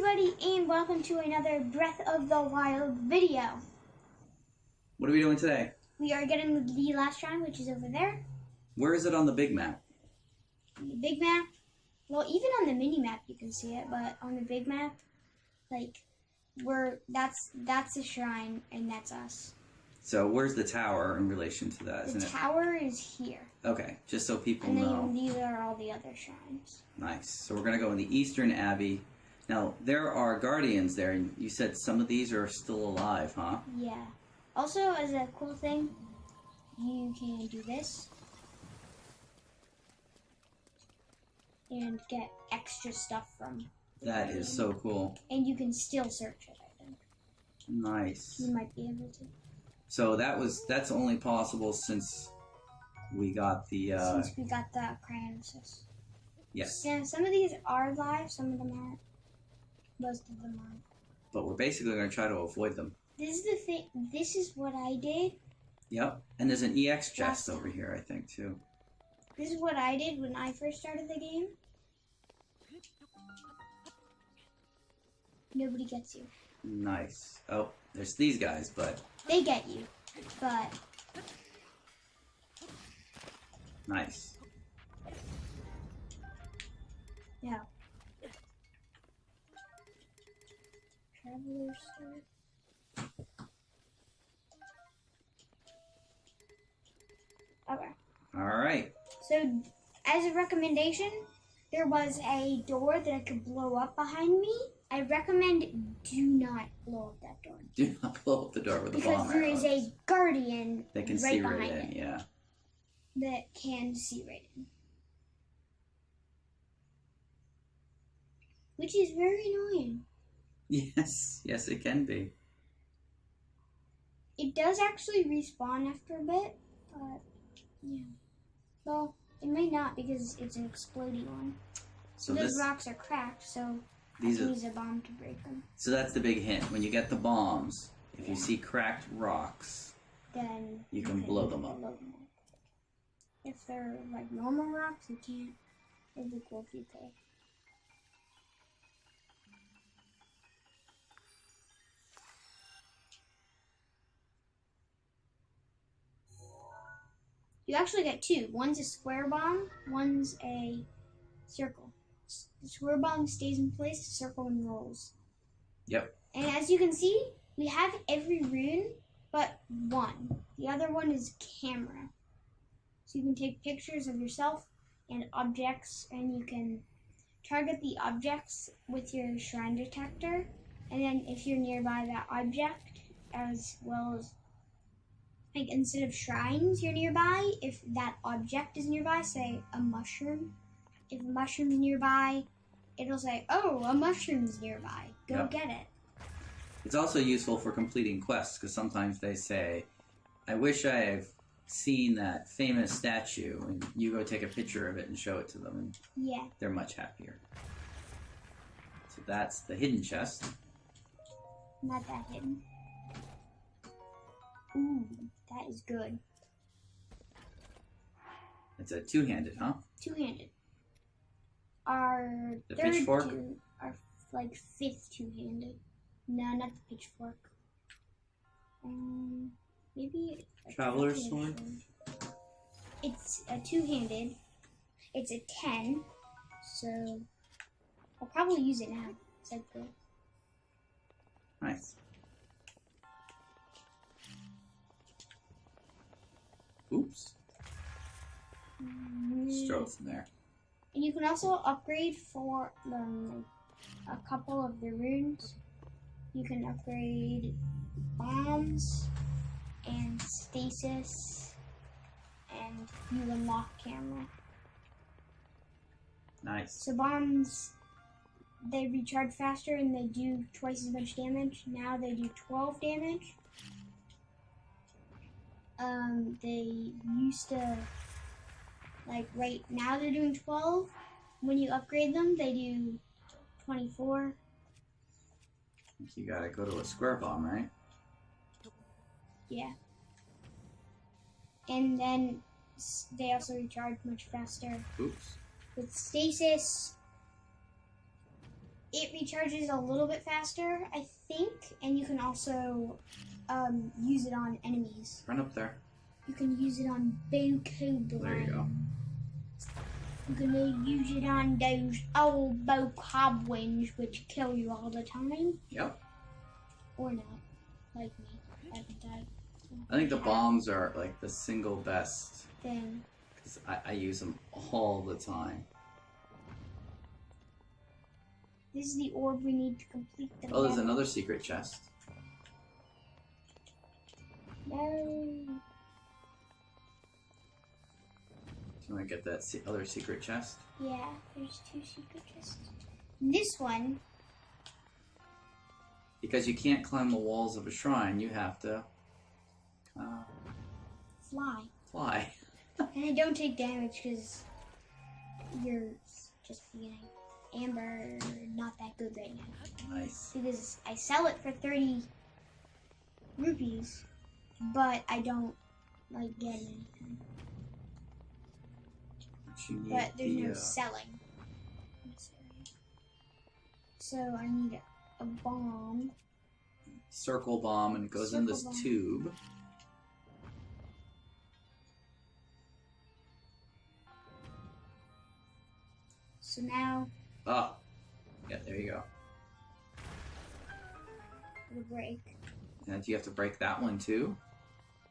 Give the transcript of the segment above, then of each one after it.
everybody, and welcome to another Breath of the Wild video. What are we doing today? We are getting the last shrine, which is over there. Where is it on the big map? The big map. Well, even on the mini map you can see it, but on the big map, like, that's a shrine, and that's us. So where's the tower in relation to that? The tower is here. Okay, just so people know. And then these are all the other shrines. Nice. So we're going to go in the Eastern Abbey. Now, there are guardians there, and you said some of these are still alive, huh? Yeah. Also, as a cool thing, you can do this and get extra stuff from the That guardian. is so cool. And you can still search it, I think. Nice. You might be able to. So that's only possible since we got the since we got the cryonis. Yes. Yeah, some of these are live, some of them aren't. Most of them aren't. But we're basically going to try to avoid them. This is the thing. This is what I did. Yep. And there's an EX chest over here, I think, too. This is what I did when I first started the game. Nobody gets you. Nice. Oh, there's these guys, but... They get you, but... Nice. Yeah. Traveler's Sword. Okay. Alright. So, as a recommendation, there was a door that I could blow up behind me. I recommend do not blow up that door. Do not blow up the door with a bomb. Because there is a guardian that can right see behind right in, it. yeah. That can see right in. Which is very annoying. Yes, yes it can be. It does actually respawn after a bit, but yeah. Well, it may not because it's an exploding one. So those rocks are cracked, so I can use a bomb to break them. So that's the big hint. When you get the bombs, if you see cracked rocks, then you can blow them up. If they're like normal rocks, you can't. It'd be cool if you could. You actually get two. One's a square bomb, one's a circle. The square bomb stays in place, the circle one rolls. Yep. And as you can see, we have every rune but one. The other one is camera. So you can take pictures of yourself and objects, and you can target the objects with your shrine detector. And then if you're nearby that object, as well as like instead of shrines you're nearby, if that object is nearby, say a mushroom, if a mushroom's nearby, it'll say, oh, a mushroom's nearby, go get it. It's also useful for completing quests, because sometimes they say, I wish I've seen that famous statue, and you go take a picture of it and show it to them, and they're much happier. So that's the hidden chest. Not that hidden. Ooh, that is good. It's a two-handed, huh? Two-handed. Our the third pitchfork? Our like fifth two-handed. No, not the pitchfork. Maybe Traveler's Sword? It's a two-handed. It's a 10. So I'll probably use it now. So cool. Nice. Oops. Stroke from there. And you can also upgrade for a couple of the runes. You can upgrade bombs and stasis, and you unlock camera. Nice. So bombs, they recharge faster and they do twice as much damage. Now they do 12 damage. They used to, like right now they're doing 12. When you upgrade them, they do 24. You gotta go to a square bomb, right? Yeah. And then they also recharge much faster. Oops. With stasis, it recharges a little bit faster, I think, and you can also use it on enemies. Run up there. You can use it on Botw. There you go. You can use it on those old Botw which kill you all the time. Yep. Or not, like me. I haven't died. I think the bombs are like the single best thing. Because I use them all the time. This is the orb we need to complete the Oh, there's another secret chest. No. Do you want to get that other secret chest? Yeah, there's 2 secret chests. This one. Because you can't climb the walls of a shrine, you have to fly. Fly. And I don't take damage because you're just beginning. Amber, not that good right now. Nice. Because I sell it for 30 rupees, but I don't like get anything. But there's no selling in this area. So I need a bomb. Circle bomb, and it goes in this tube. So now. Oh, yeah, there you go. It'll break. And do you have to break that one too?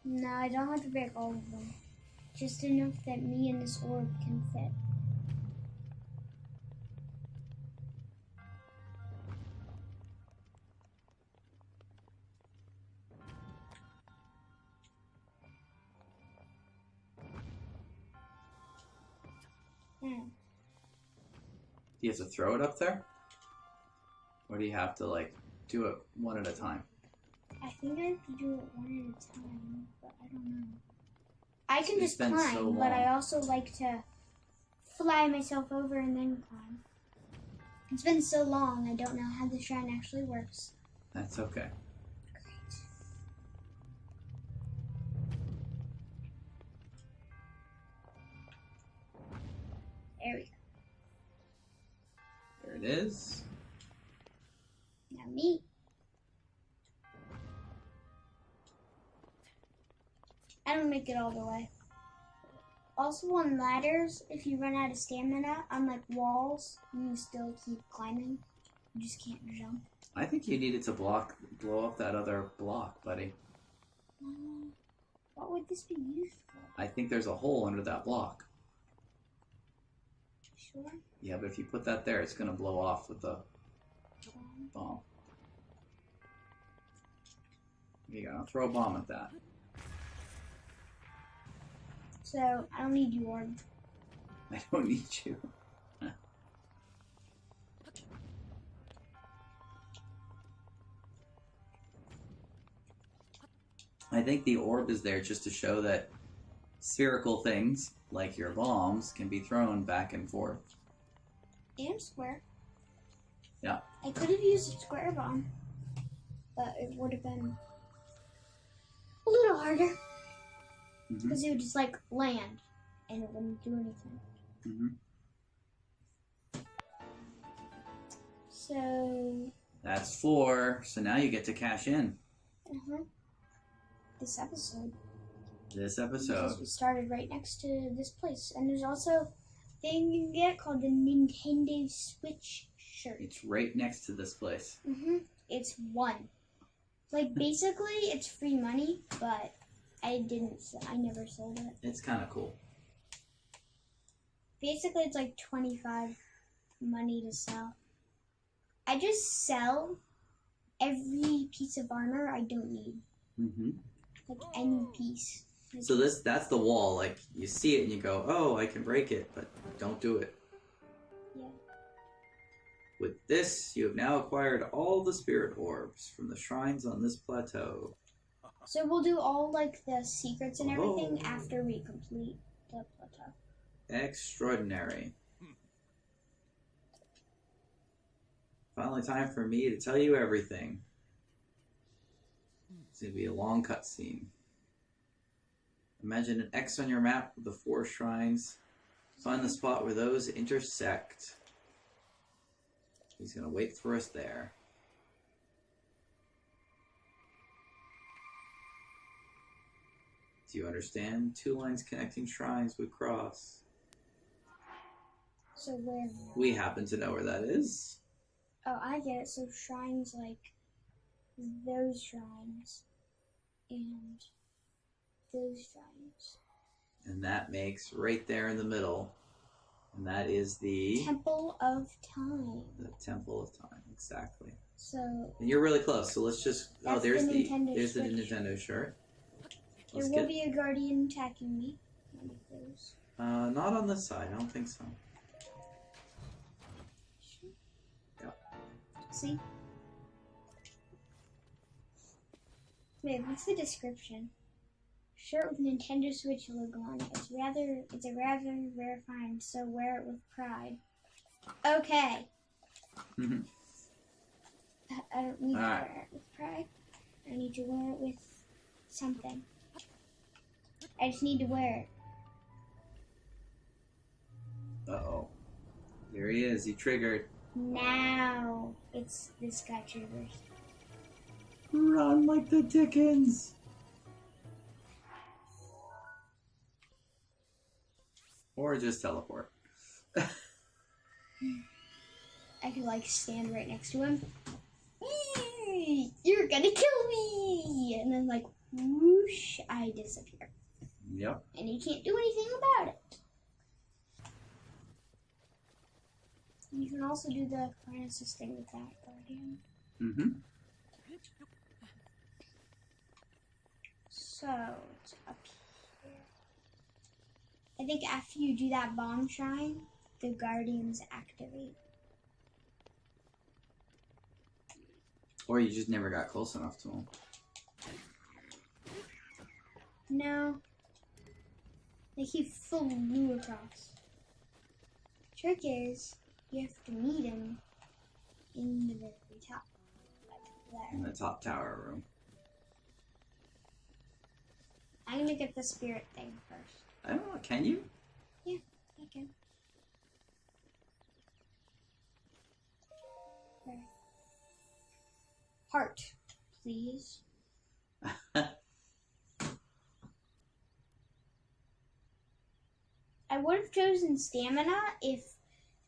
No, I don't have to break all of them. Just enough that me and this orb can fit. Do you have to throw it up there? Or do you have to, like, do it one at a time? I think I have to do it one at a time, but I don't know. I can just climb, so but I also like to fly myself over and then climb. It's been so long, I don't know how the shrine actually works. That's okay. Great. There we go. There it is. Now me. I don't make it all the way. Also on ladders, if you run out of stamina, on like walls, you still keep climbing. You just can't jump. I think you needed to blow up that other block, buddy. What would this be used for? I think there's a hole under that block. Sure. Yeah, but if you put that there, it's going to blow off with the bomb. There you go. I'll throw a bomb at that. So, I don't need you, orb. I don't need you. I think the orb is there just to show that spherical things, like your bombs, can be thrown back and forth. And square. Yeah. I could have used a square bomb, but it would have been a little harder. Because it would just like land and it wouldn't do anything. So. That's 4. So now you get to cash in. This episode. Because we started right next to this place. And there's also a thing you can get called the Nintendo Switch shirt. It's right next to this place. It's 1. Like basically it's free money, but I never sold it. It's kind of cool. Basically, it's like 25 money to sell. I just sell every piece of armor I don't need. Like any piece. So that's the wall. Like you see it and you go, "Oh, I can break it," but don't do it. Yeah. With this, you have now acquired all the spirit orbs from the shrines on this plateau. So we'll do all like the secrets and everything after we complete the plateau. Extraordinary. Finally time for me to tell you everything. It's going to be a long cutscene. Imagine an X on your map with the 4 shrines. Find the spot where those intersect. He's going to wait for us there. Do you understand? 2 lines connecting shrines would cross. So where? We happen to know where that is. Oh, I get it. So shrines like those shrines and those shrines. And that makes right there in the middle. And that is the Temple of Time. The Temple of Time, exactly. So and you're really close. So let's just there's the Switch. Nintendo shirt. There will be a guardian attacking me. One of those. Not on this side. I don't think so. Yep. See? Wait, what's the description? Shirt with Nintendo Switch logo on it. It's a rather rare find, so wear it with pride. Okay. I don't need to wear it with pride. I need to wear it with something. I just need to wear it. Uh-oh. There he is. He triggered. Now this guy triggers. Run like the Dickens. Or just teleport. I could like stand right next to him. You're gonna kill me! And then like whoosh, I disappear. Yep. And he can't do anything about it. You can also do the Francis thing with that guardian. Mm-hmm. So it's up here. I think after you do that bomb shrine, the guardians activate. Or you just never got close enough to him. No. Like he flew across. Trick is, you have to meet him in the very top. Like there. In the top tower room. I'm gonna get the spirit thing first. I don't know, can you? Yeah, I can. There. Heart, please. I would have chosen stamina if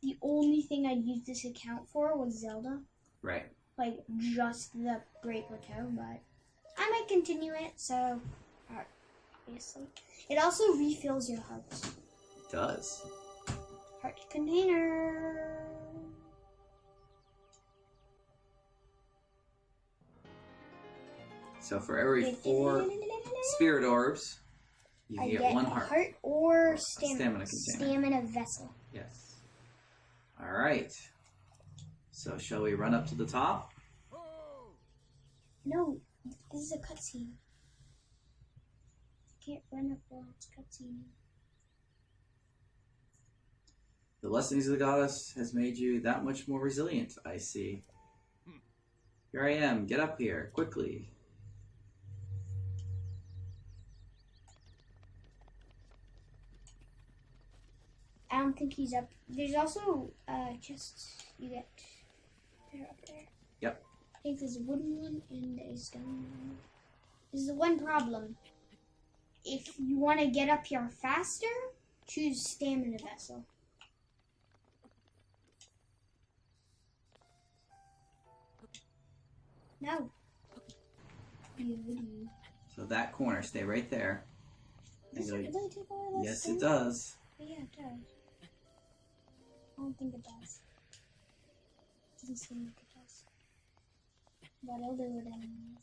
the only thing I'd use this account for was Zelda. Right. Like, just the Great Plateau, but I might continue it, so, obviously. It also refills your hearts. It does. Heart container. So for every 4 spirit orbs, you can get 1 heart. Heart or stamina. Stamina vessel. Yes. All right. So shall we run up to the top? No, this is a cutscene. Can't run up while it's cutscene. The blessings of the goddess has made you that much more resilient, I see. Here I am. Get up here, quickly. I don't think he's up. There's also chests you get. They're up there. Yep. I think there's a wooden one and a stone one. There's the one problem. If you want to get up here faster, choose stamina vessel. No. So that corner, stay right there. Does it really take all of Yes, it does. Yeah, it does. I don't think it does. It doesn't seem like it does. But I'll do it anyways.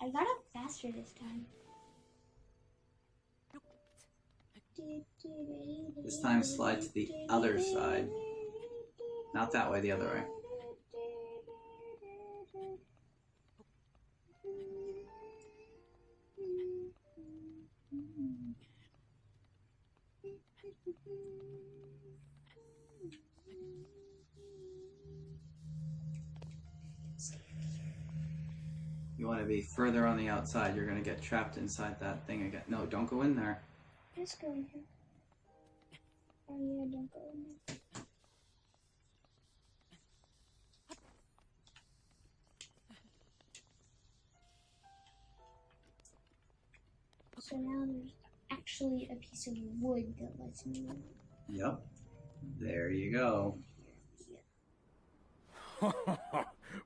I got up faster this time. This time slide to the other side. Not that way, the other way. You want to be further on the outside. You're going to get trapped inside that thing again. No, don't go in there. Just go in here. Oh yeah, don't go in there. So now there's actually a piece of wood that lets me move. Yep. There you go.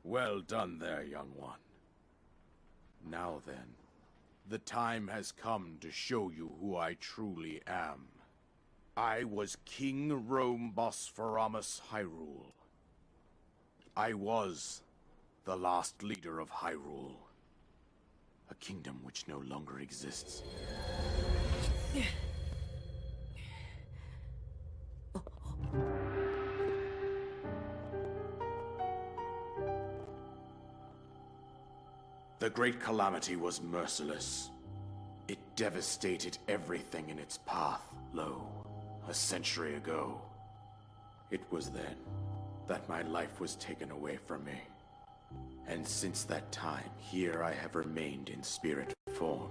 Well done there, young one. Now then, the time has come to show you who I truly am. I was King Rome Bosphoramus Hyrule. I was the last leader of Hyrule. A kingdom which no longer exists. The Great Calamity was merciless. It devastated everything in its path, lo, a century ago. It was then that my life was taken away from me. And since that time, here I have remained in spirit form.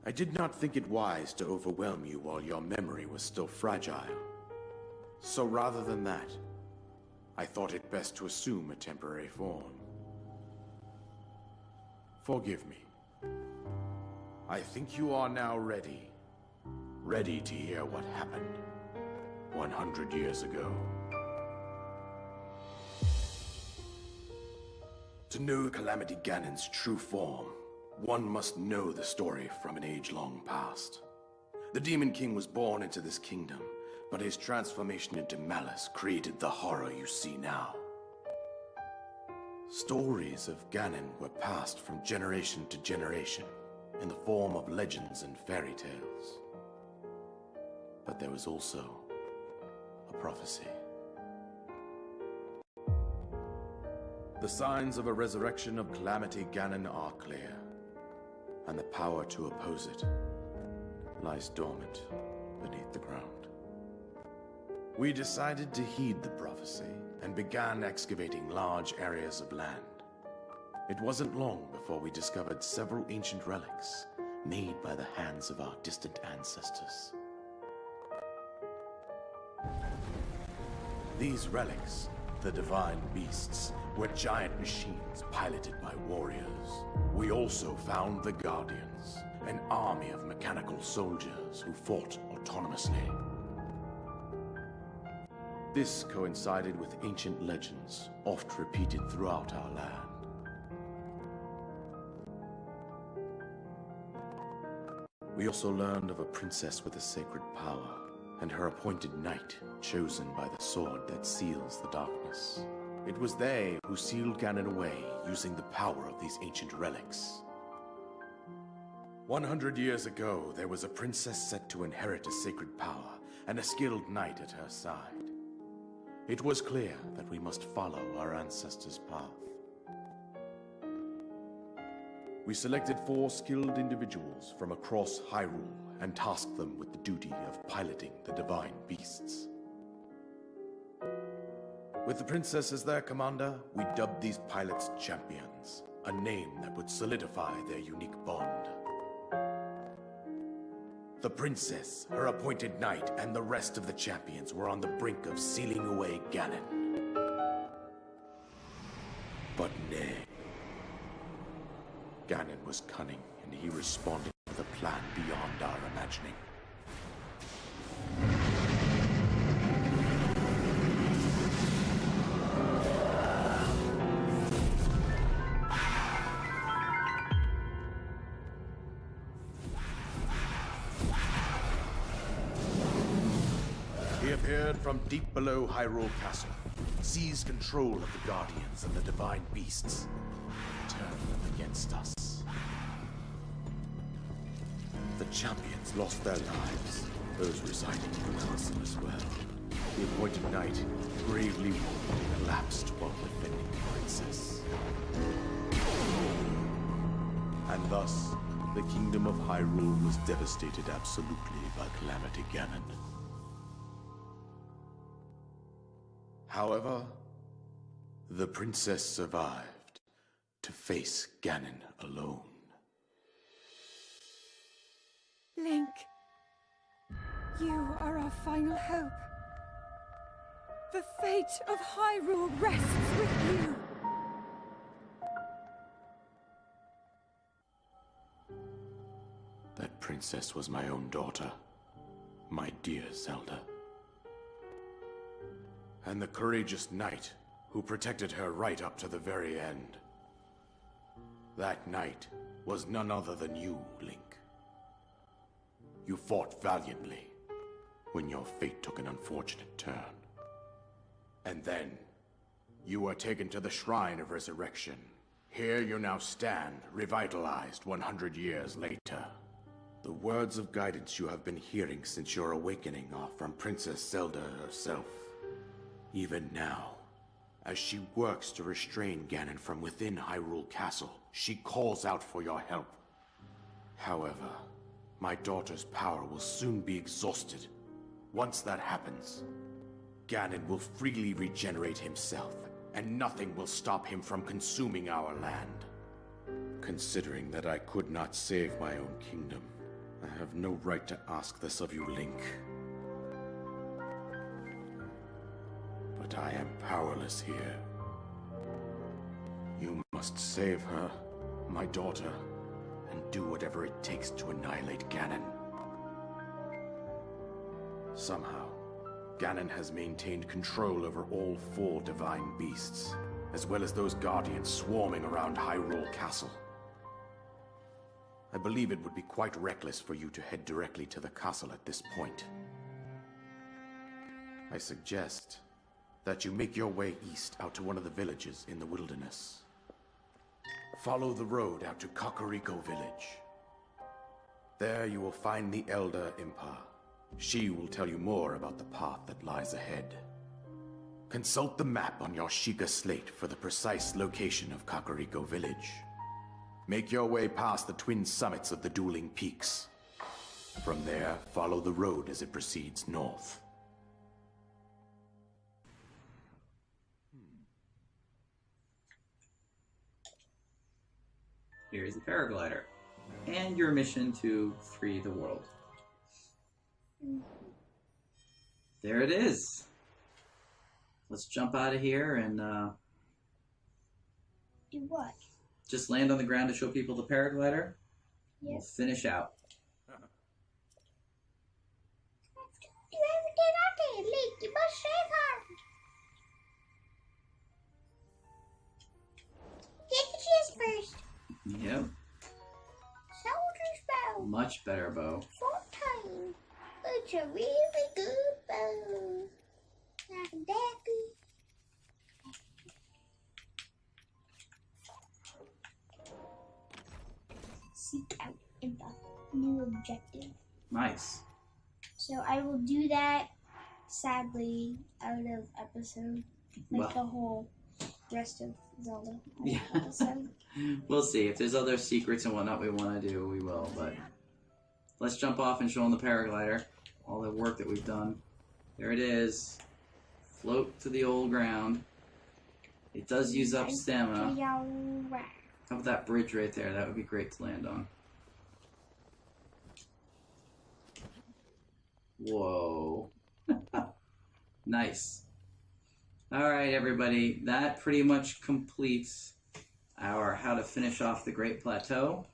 I did not think it wise to overwhelm you while your memory was still fragile. So rather than that, I thought it best to assume a temporary form. Forgive me. I think you are now ready. Ready to hear what happened 100 years ago. To know Calamity Ganon's true form, one must know the story from an age-long past. The Demon King was born into this kingdom, but his transformation into malice created the horror you see now. Stories of Ganon were passed from generation to generation in the form of legends and fairy tales. But there was also a prophecy. The signs of a resurrection of Calamity Ganon are clear, and the power to oppose it lies dormant beneath the ground. We decided to heed the prophecy and began excavating large areas of land. It wasn't long before we discovered several ancient relics made by the hands of our distant ancestors. These relics, the divine beasts, were giant machines piloted by warriors. We also found the Guardians, an army of mechanical soldiers who fought autonomously. This coincided with ancient legends, oft repeated throughout our land. We also learned of a princess with a sacred power, and her appointed knight, chosen by the sword that seals the darkness. It was they who sealed Ganon away using the power of these ancient relics. 100 years ago, there was a princess set to inherit a sacred power, and a skilled knight at her side. It was clear that we must follow our ancestors' path. We selected 4 skilled individuals from across Hyrule and tasked them with the duty of piloting the divine beasts. With the princess as their commander, we dubbed these pilots champions, a name that would solidify their unique bond. The princess, her appointed knight, and the rest of the champions were on the brink of sealing away Ganon. But nay. Ganon was cunning, and he responded with a plan beyond our imagining. He appeared from deep below Hyrule Castle, seized control of the Guardians and the divine beasts, and turned them against us. The champions lost their lives, those residing in the castle as well. The appointed knight, bravely wounded, collapsed while defending the princess. And thus, the kingdom of Hyrule was devastated absolutely by Calamity Ganon. However, the princess survived to face Ganon alone. Link, you are our final hope. The fate of Hyrule rests with you. That princess was my own daughter, my dear Zelda. And the courageous knight who protected her right up to the very end. That knight was none other than you, Link. You fought valiantly when your fate took an unfortunate turn. And then, you were taken to the Shrine of Resurrection. Here you now stand, revitalized 100 years later. The words of guidance you have been hearing since your awakening are from Princess Zelda herself. Even now, as she works to restrain Ganon from within Hyrule Castle, she calls out for your help. However, my daughter's power will soon be exhausted. Once that happens, Ganon will freely regenerate himself, and nothing will stop him from consuming our land. Considering that I could not save my own kingdom, I have no right to ask this of you, Link. But I am powerless here. You must save her, my daughter, and do whatever it takes to annihilate Ganon. Somehow, Ganon has maintained control over all 4 divine beasts, as well as those guardians swarming around Hyrule Castle. I believe it would be quite reckless for you to head directly to the castle at this point. I suggest that you make your way east out to one of the villages in the wilderness. Follow the road out to Kakariko Village. There you will find the Elder Impa. She will tell you more about the path that lies ahead. Consult the map on your Sheikah slate for the precise location of Kakariko Village. Make your way past the twin summits of the dueling peaks. From there, follow the road as it proceeds north. Here's the paraglider. And your mission to free the world. There it is. Let's jump out of here and Do what? just land on the ground to show people the paraglider. Yes. We'll finish out. Do everything I can, Link. You must save her. Get the chest first. Yep. Soldier's bow. Much better bow. 14. It's a really good bow. Like a dappy. Seek out Impa. New objective. Nice. So I will do that, sadly, out of episode. Like Well. the whole rest of Zelda Yeah. episode. We'll see. If there's other secrets and whatnot we want to do, we will. But let's jump off and show them the paraglider. All the work that we've done. There it is. Float to the old ground. It does use up stamina. How about that bridge right there? That would be great to land on. Whoa. Nice. Alright, everybody. That pretty much completes our how to finish off the Great Plateau.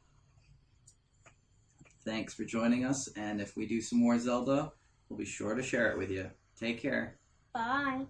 Thanks for joining us, and if we do some more Zelda, we'll be sure to share it with you. Take care. Bye.